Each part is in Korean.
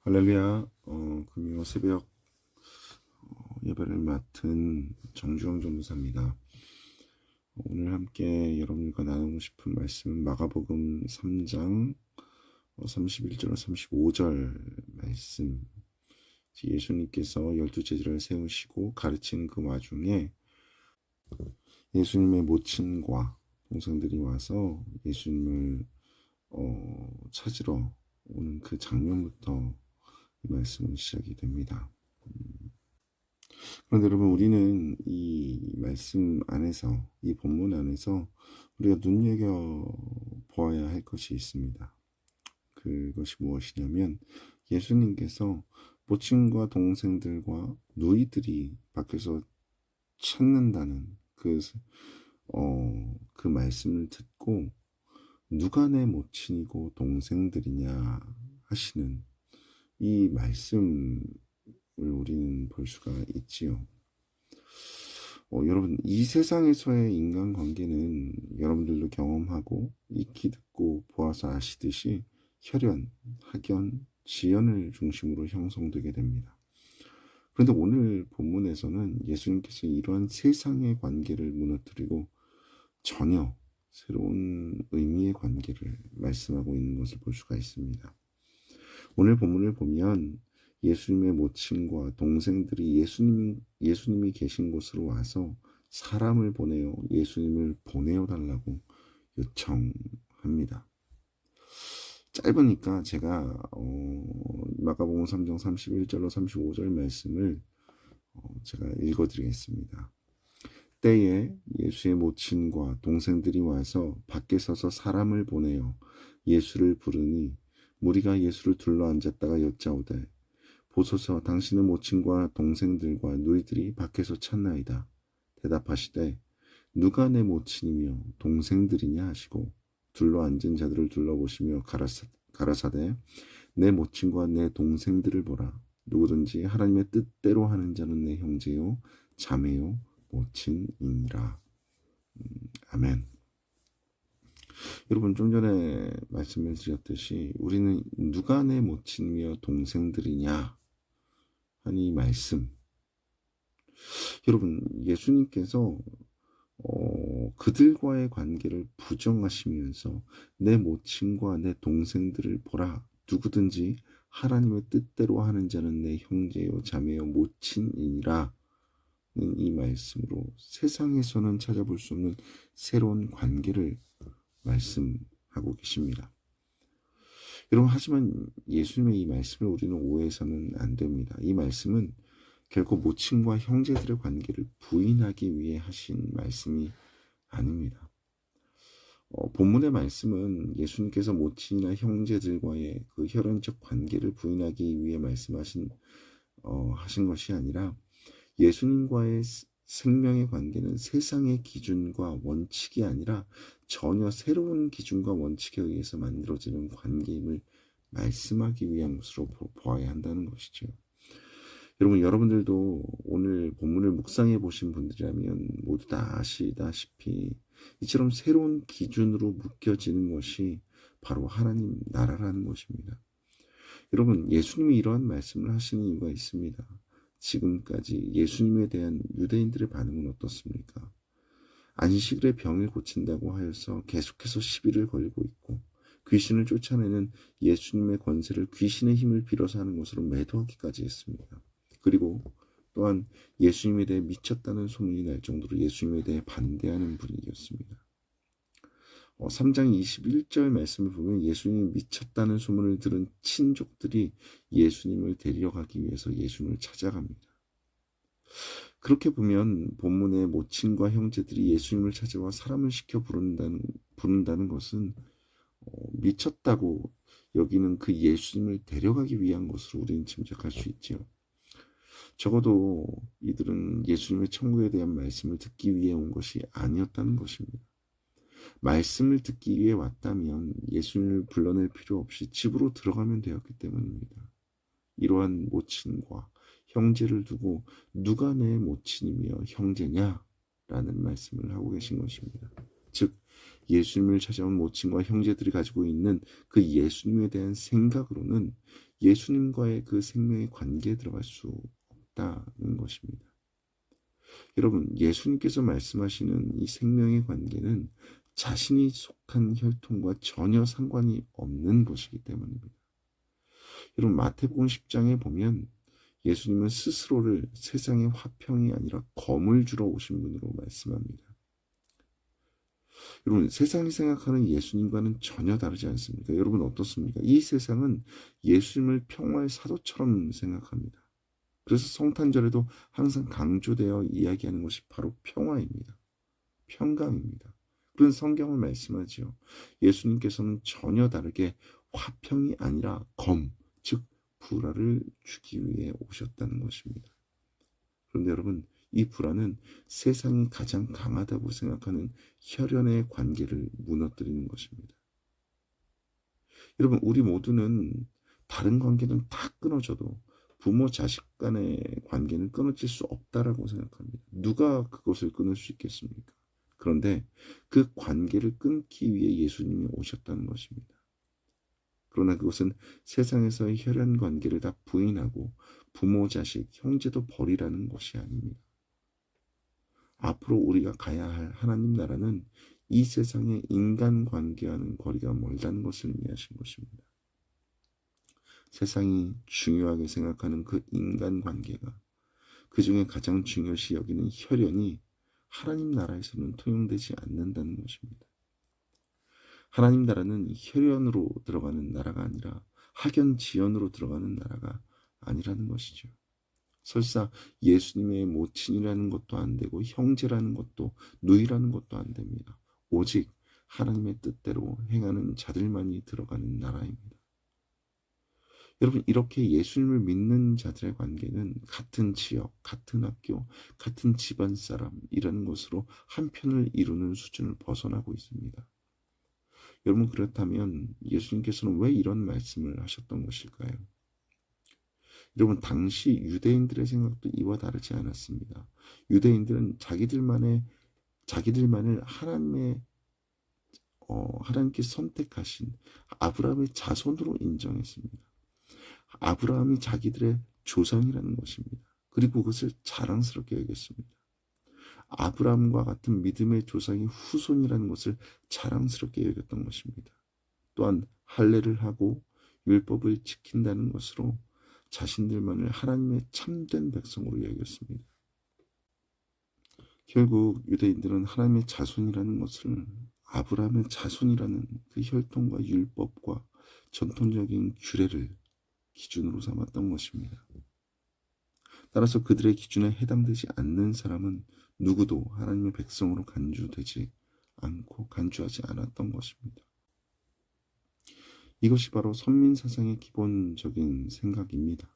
할렐루야. 금요 새벽 예배를 맡은 정주영 전도사입니다. 오늘 함께 여러분과 나누고 싶은 말씀은 마가복음 3장 31절 35절 말씀. 예수님께서 12제자를 세우시고 가르치는 그 와중에 예수님의 모친과 동생들이 와서 예수님을 찾으러 오는 그 장면부터 이 말씀은 시작이 됩니다. 그런데 여러분, 우리는 이 말씀 안에서, 이 본문 안에서 우리가 눈여겨보아야 할 것이 있습니다. 그것이 무엇이냐면, 예수님께서 모친과 동생들과 누이들이 밖에서 찾는다는 그 말씀을 듣고 누가 내 모친이고 동생들이냐 하시는 이 말씀을 우리는 볼 수가 있지요. 여러분, 이 세상에서의 인간관계는 여러분들도 경험하고 익히 듣고 보아서 아시듯이 혈연, 학연, 지연을 중심으로 형성되게 됩니다. 그런데 오늘 본문에서는 예수님께서 이러한 세상의 관계를 무너뜨리고 전혀 새로운 의미의 관계를 말씀하고 있는 것을 볼 수가 있습니다. 오늘 본문을 보면 예수님의 모친과 동생들이 예수님이 계신 곳으로 와서 사람을 보내어 예수님을 보내어 달라고 요청합니다. 짧으니까 제가 마가복음 3장 31절로 35절 말씀을 제가 읽어드리겠습니다. 때에 예수의 모친과 동생들이 와서 밖에 서서 사람을 보내어 예수를 부르니 무리가 예수를 둘러앉았다가 여짜오되 보소서, 당신의 모친과 동생들과 누이들이 밖에서 찾나이다. 대답하시되 누가 내 모친이며 동생들이냐 하시고 둘러앉은 자들을 둘러보시며 가라사대 내 모친과 내 동생들을 보라. 누구든지 하나님의 뜻대로 하는 자는 내 형제요 자매요 모친이니라. 아멘. 여러분, 좀 전에 말씀을 드렸듯이 우리는 누가 내 모친이며 동생들이냐 하는 이 말씀, 여러분, 예수님께서 그들과의 관계를 부정하시면서 내 모친과 내 동생들을 보라. 누구든지 하나님의 뜻대로 하는 자는 내 형제요 자매요 모친이니라. 이 말씀으로 세상에서는 찾아볼 수 없는 새로운 관계를 말씀하고 계십니다. 여러분, 하지만 예수님의 이 말씀을 우리는 오해해서는 안 됩니다. 이 말씀은 결코 모친과 형제들의 관계를 부인하기 위해 하신 말씀이 아닙니다. 본문의 말씀은 예수님께서 모친이나 형제들과의 그 혈연적 관계를 부인하기 위해 말씀하신 하신 것이 아니라 예수님과의 생명의 관계는 세상의 기준과 원칙이 아니라 전혀 새로운 기준과 원칙에 의해서 만들어지는 관계임을 말씀하기 위한 것으로 보아야 한다는 것이죠. 여러분, 여러분들도 오늘 본문을 묵상해 보신 분들이라면 모두 다 아시다시피 이처럼 새로운 기준으로 묶여지는 것이 바로 하나님 나라라는 것입니다. 여러분, 예수님이 이러한 말씀을 하시는 이유가 있습니다. 지금까지 예수님에 대한 유대인들의 반응은 어떻습니까? 안식일에 병을 고친다고 하여서 계속해서 시비를 걸고 있고, 귀신을 쫓아내는 예수님의 권세를 귀신의 힘을 빌어서 하는 것으로 매도하기까지 했습니다. 그리고 또한 예수님에 대해 미쳤다는 소문이 날 정도로 예수님에 대해 반대하는 분위기였습니다. 3장 21절 말씀을 보면 예수님이 미쳤다는 소문을 들은 친족들이 예수님을 데려가기 위해서 예수님을 찾아갑니다. 그렇게 보면 본문의 모친과 형제들이 예수님을 찾아와 사람을 시켜 부른다는 것은 미쳤다고 여기는 그 예수님을 데려가기 위한 것으로 우리는 짐작할 수 있죠. 적어도 이들은 예수님의 천국에 대한 말씀을 듣기 위해 온 것이 아니었다는 것입니다. 말씀을 듣기 위해 왔다면 예수님을 불러낼 필요 없이 집으로 들어가면 되었기 때문입니다. 이러한 모친과 형제를 두고 누가 내 모친이며 형제냐? 라는 말씀을 하고 계신 것입니다. 즉, 예수님을 찾아온 모친과 형제들이 가지고 있는 그 예수님에 대한 생각으로는 예수님과의 그 생명의 관계에 들어갈 수 없다는 것입니다. 여러분, 예수님께서 말씀하시는 이 생명의 관계는 자신이 속한 혈통과 전혀 상관이 없는 것이기 때문입니다. 여러분, 마태복음 10장에 보면 예수님은 스스로를 세상의 화평이 아니라 검을 주러 오신 분으로 말씀합니다. 여러분, 세상이 생각하는 예수님과는 전혀 다르지 않습니까? 여러분 어떻습니까? 이 세상은 예수님을 평화의 사도처럼 생각합니다. 그래서 성탄절에도 항상 강조되어 이야기하는 것이 바로 평화입니다. 평강입니다. 그런 성경을 말씀하죠. 예수님께서는 전혀 다르게 화평이 아니라 검, 즉 불화를 주기 위해 오셨다는 것입니다. 그런데 여러분, 이 불화는 세상이 가장 강하다고 생각하는 혈연의 관계를 무너뜨리는 것입니다. 여러분, 우리 모두는 다른 관계는 다 끊어져도 부모 자식 간의 관계는 끊어질 수 없다라고 생각합니다. 누가 그것을 끊을 수 있겠습니까? 그런데 그 관계를 끊기 위해 예수님이 오셨다는 것입니다. 그러나 그것은 세상에서의 혈연 관계를 다 부인하고 부모, 자식, 형제도 버리라는 것이 아닙니다. 앞으로 우리가 가야 할 하나님 나라는 이 세상의 인간 관계와는 거리가 멀다는 것을 의미하신 것입니다. 세상이 중요하게 생각하는 그 인간 관계가, 그 중에 가장 중요시 여기는 혈연이 하나님 나라에서는 통용되지 않는다는 것입니다. 하나님 나라는 혈연으로 들어가는 나라가 아니라 학연지연으로 들어가는 나라가 아니라는 것이죠. 설사 예수님의 모친이라는 것도 안 되고 형제라는 것도 누이라는 것도 안 됩니다. 오직 하나님의 뜻대로 행하는 자들만이 들어가는 나라입니다. 여러분, 이렇게 예수님을 믿는 자들의 관계는 같은 지역, 같은 학교, 같은 집안 사람이라는 것으로 한 편을 이루는 수준을 벗어나고 있습니다. 여러분, 그렇다면 예수님께서는 왜 이런 말씀을 하셨던 것일까요? 여러분, 당시 유대인들의 생각도 이와 다르지 않았습니다. 유대인들은 자기들만을 하나님께 선택하신 아브라함의 자손으로 인정했습니다. 아브라함이 자기들의 조상이라는 것입니다. 그리고 그것을 자랑스럽게 여겼습니다. 아브라함과 같은 믿음의 조상이 후손이라는 것을 자랑스럽게 여겼던 것입니다. 또한 할례를 하고 율법을 지킨다는 것으로 자신들만을 하나님의 참된 백성으로 여겼습니다. 결국 유대인들은 하나님의 자손이라는 것을 아브라함의 자손이라는 그 혈통과 율법과 전통적인 규례를 기준으로 삼았던 것입니다. 따라서 그들의 기준에 해당되지 않는 사람은 누구도 하나님의 백성으로 간주하지 않았던 것입니다. 이것이 바로 선민사상의 기본적인 생각입니다.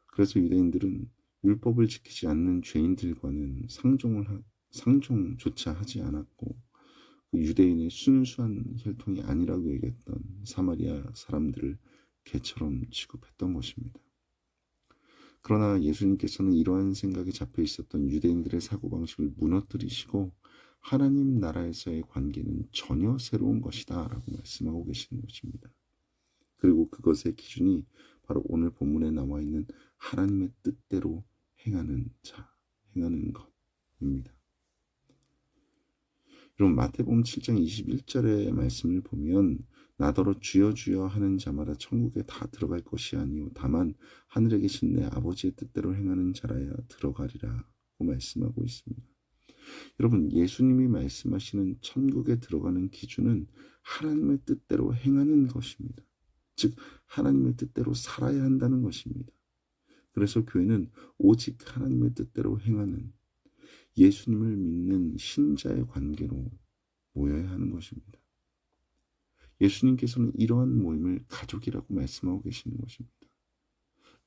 그래서 유대인들은 율법을 지키지 않는 죄인들과는 상종조차 하지 않았고, 그 유대인의 순수한 혈통이 아니라고 여겼던 사마리아 사람들을 개처럼 취급했던 것입니다. 그러나 예수님께서는 이러한 생각에 잡혀 있었던 유대인들의 사고방식을 무너뜨리시고 하나님 나라에서의 관계는 전혀 새로운 것이다 라고 말씀하고 계시는 것입니다. 그리고 그것의 기준이 바로 오늘 본문에 나와 있는 하나님의 뜻대로 행하는 것입니다. 여러분, 마태복음 7장 21절의 말씀을 보면 나더러 주여 주여 하는 자마다 천국에 다 들어갈 것이 아니요 다만 하늘에 계신 내 아버지의 뜻대로 행하는 자라야 들어가리라고 말씀하고 있습니다. 여러분, 예수님이 말씀하시는 천국에 들어가는 기준은 하나님의 뜻대로 행하는 것입니다. 즉 하나님의 뜻대로 살아야 한다는 것입니다. 그래서 교회는 오직 하나님의 뜻대로 행하는 예수님을 믿는 신자의 관계로 모여야 하는 것입니다. 예수님께서는 이러한 모임을 가족이라고 말씀하고 계시는 것입니다.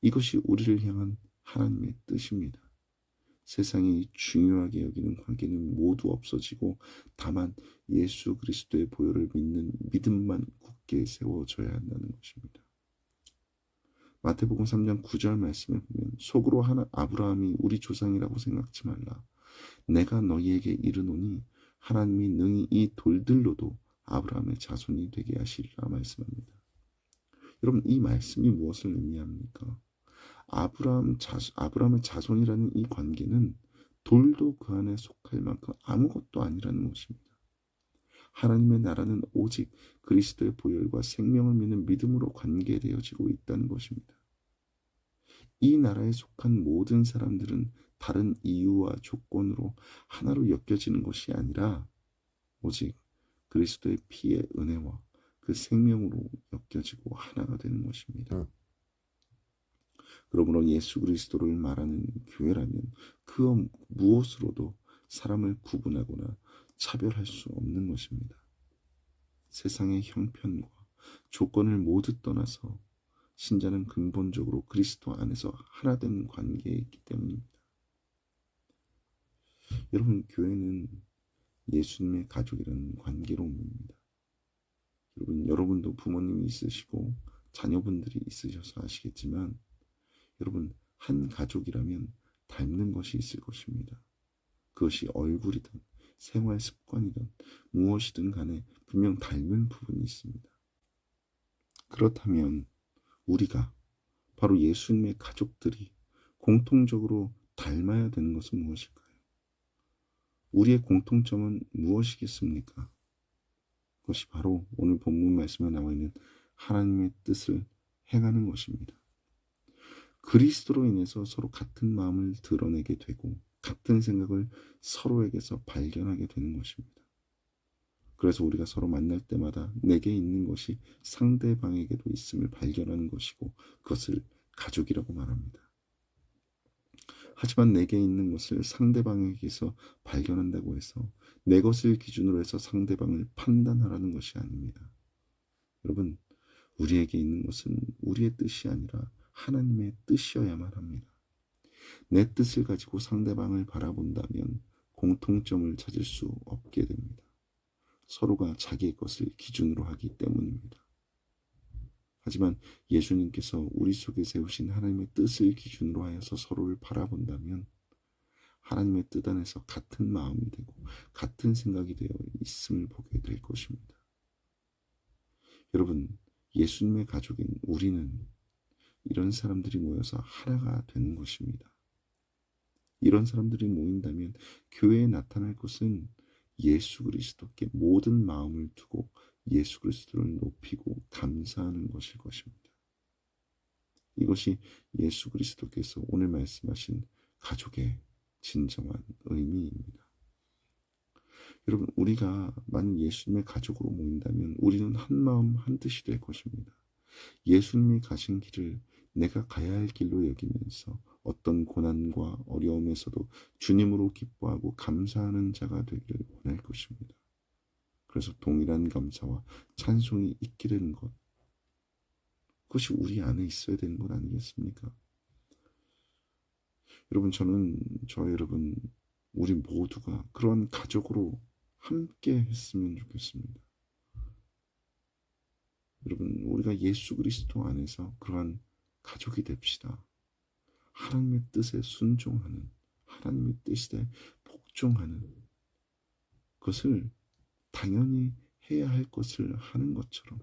이것이 우리를 향한 하나님의 뜻입니다. 세상이 중요하게 여기는 관계는 모두 없어지고 다만 예수 그리스도의 보혈을 믿는 믿음만 굳게 세워져야 한다는 것입니다. 마태복음 3장 9절 말씀에 보면 속으로 아브라함이 우리 조상이라고 생각지 말라. 내가 너희에게 이르노니 하나님이 능히 이 돌들로도 아브라함의 자손이 되게 하시리라 말씀합니다. 여러분, 이 말씀이 무엇을 의미합니까? 아브라함의 자손이라는 이 관계는 돌도 그 안에 속할 만큼 아무것도 아니라는 것입니다. 하나님의 나라는 오직 그리스도의 보혈과 생명을 믿는 믿음으로 관계되어지고 있다는 것입니다. 이 나라에 속한 모든 사람들은 다른 이유와 조건으로 하나로 엮여지는 것이 아니라 오직 그리스도의 피의 은혜와 그 생명으로 엮여지고 하나가 되는 것입니다. 그러므로 예수 그리스도를 말하는 교회라면 그 무엇으로도 사람을 구분하거나 차별할 수 없는 것입니다. 세상의 형편과 조건을 모두 떠나서 신자는 근본적으로 그리스도 안에서 하나된 관계에 있기 때문입니다. 여러분, 교회는 예수님의 가족이라는 관계로움입니다. 여러분도 부모님이 있으시고 자녀분들이 있으셔서 아시겠지만 여러분, 한 가족이라면 닮는 것이 있을 것입니다. 그것이 얼굴이든 생활 습관이든 무엇이든 간에 분명 닮은 부분이 있습니다. 그렇다면 우리가 바로 예수님의 가족들이 공통적으로 닮아야 되는 것은 무엇일까요? 우리의 공통점은 무엇이겠습니까? 그것이 바로 오늘 본문 말씀에 나와 있는 하나님의 뜻을 행하는 것입니다. 그리스도로 인해서 서로 같은 마음을 드러내게 되고 같은 생각을 서로에게서 발견하게 되는 것입니다. 그래서 우리가 서로 만날 때마다 내게 있는 것이 상대방에게도 있음을 발견하는 것이고 그것을 가족이라고 말합니다. 하지만 내게 있는 것을 상대방에게서 발견한다고 해서 내 것을 기준으로 해서 상대방을 판단하라는 것이 아닙니다. 여러분, 우리에게 있는 것은 우리의 뜻이 아니라 하나님의 뜻이어야만 합니다. 내 뜻을 가지고 상대방을 바라본다면 공통점을 찾을 수 없게 됩니다. 서로가 자기의 것을 기준으로 하기 때문입니다. 하지만 예수님께서 우리 속에 세우신 하나님의 뜻을 기준으로 하여서 서로를 바라본다면 하나님의 뜻 안에서 같은 마음이 되고 같은 생각이 되어 있음을 보게 될 것입니다. 여러분, 예수님의 가족인 우리는 이런 사람들이 모여서 하나가 되는 것입니다. 이런 사람들이 모인다면 교회에 나타날 것은 예수 그리스도께 모든 마음을 두고 예수 그리스도를 높이고 감사하는 것일 것입니다. 이것이 예수 그리스도께서 오늘 말씀하신 가족의 진정한 의미입니다. 여러분, 우리가 만약 예수님의 가족으로 모인다면 우리는 한 마음 한 뜻이 될 것입니다. 예수님이 가신 길을 내가 가야 할 길로 여기면서 어떤 고난과 어려움에서도 주님으로 기뻐하고 감사하는 자가 되기를 원할 것입니다. 그래서 동일한 감사와 찬송이 있게 되는 것, 그것이 우리 안에 있어야 되는 것 아니겠습니까? 여러분, 여러분, 우리 모두가 그런 가족으로 함께 했으면 좋겠습니다. 여러분, 우리가 예수 그리스도 안에서 그러한 가족이 됩시다. 하나님의 뜻에 순종하는, 하나님의 뜻에 복종하는 것을 당연히 해야 할 것을 하는 것처럼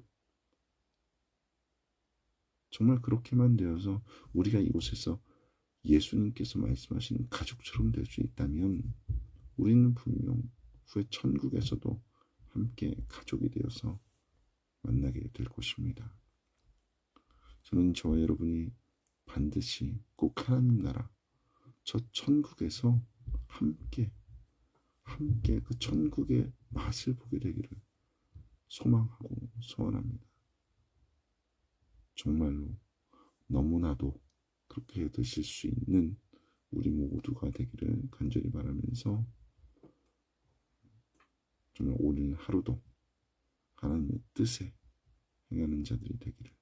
정말 그렇게만 되어서 우리가 이곳에서 예수님께서 말씀하신 가족처럼 될 수 있다면 우리는 분명 후에 천국에서도 함께 가족이 되어서 만나게 될 것입니다. 저는 저와 여러분이 반드시 꼭 하나님 나라, 저 천국에서 함께 그 천국의 맛을 보게 되기를 소망하고 소원합니다. 정말로 너무나도 그렇게 되실 수 있는 우리 모두가 되기를 간절히 바라면서 정말 오늘 하루도 하나님의 뜻에 행하는 자들이 되기를,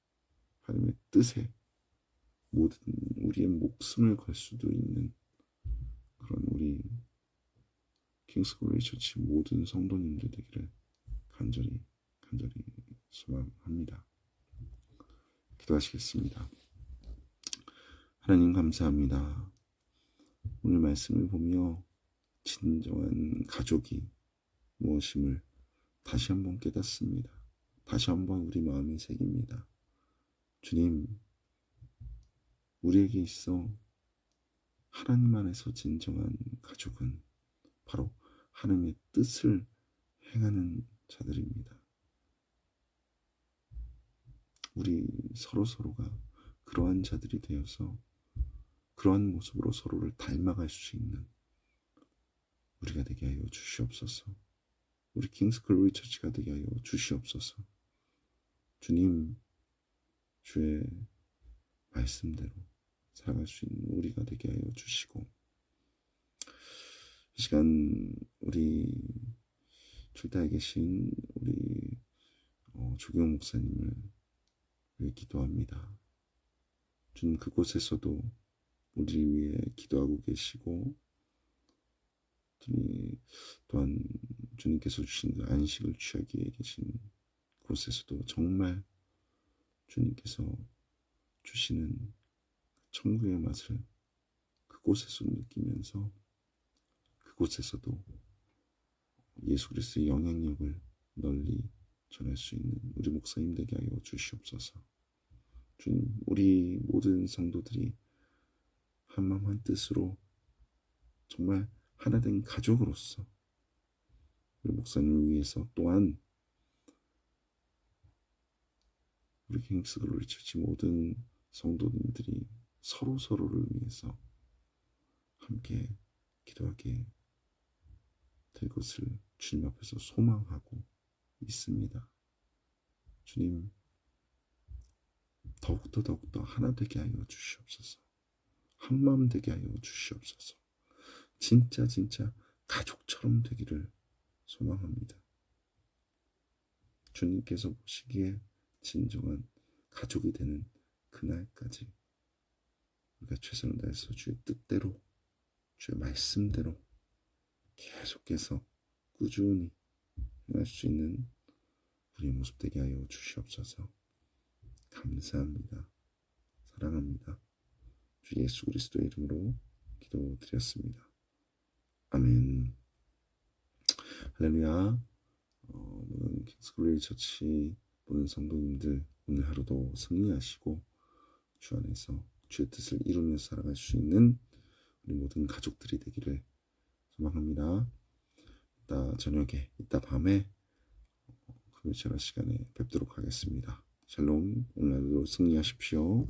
하나님의 뜻에 모든 우리의 목숨을 걸 수도 있는 그런 우리 킹스글레이 처치 모든 성도님들 되기를 간절히 소망합니다. 기도하시겠습니다. 하나님, 감사합니다. 오늘 말씀을 보며 진정한 가족이 무엇임을 다시 한번 깨닫습니다. 다시 한번 우리 마음에 새깁니다. 주님, 우리에게 있어 하나님 안에서 진정한 가족은 바로 하나님의 뜻을 행하는 자들입니다. 우리 서로서로가 그러한 자들이 되어서 그러한 모습으로 서로를 닮아갈 수 있는 우리가 되게 하여 주시옵소서. 우리 킹스글로리 처치가 되게 하여 주시옵소서. 주님, 주의 말씀대로 살아갈 수 있는 우리가 되게 하여 주시고, 이 시간 우리 출타에 계신 우리 조경 목사님을 위해 기도합니다. 주님, 그곳에서도 우리 위해 기도하고 계시고, 주님 또한 주님께서 주신 그 안식을 취하기에 계신 곳에서도 정말 주님께서 주시는 천국의 맛을 그곳에서 느끼면서 그곳에서도 예수 그리스도의 영향력을 널리 전할 수 있는 우리 목사님 되게 하여 주시옵소서. 주님, 우리 모든 성도들이 한마음 한뜻으로 정말 하나된 가족으로서 우리 목사님을 위해서 또한 우리 킹스글로리 처치 모든 성도님들이 서로서로를 위해서 함께 기도하게 될 것을 주님 앞에서 소망하고 있습니다. 주님, 더욱더 하나 되게 하여 주시옵소서. 한마음 되게 하여 주시옵소서. 진짜 가족처럼 되기를 소망합니다. 주님께서 보시기에 진정한 가족이 되는 그날까지 우리가 최선을 다해서 주의 뜻대로, 주의 말씀대로 계속해서 꾸준히 행할 수 있는 우리의 모습 되게 하여 주시옵소서. 감사합니다. 사랑합니다. 주 예수 그리스도의 이름으로 기도드렸습니다. 아멘. 할렐루야. 모든 킹스글로리 처치 모든 성도님들 오늘 하루도 승리하시고 주 안에서 주의 뜻을 이루면서 살아갈 수 있는 우리 모든 가족들이 되기를 소망합니다. 이따 밤에 금요일 시간에 뵙도록 하겠습니다. 샬롬. 오늘 하루도 승리하십시오.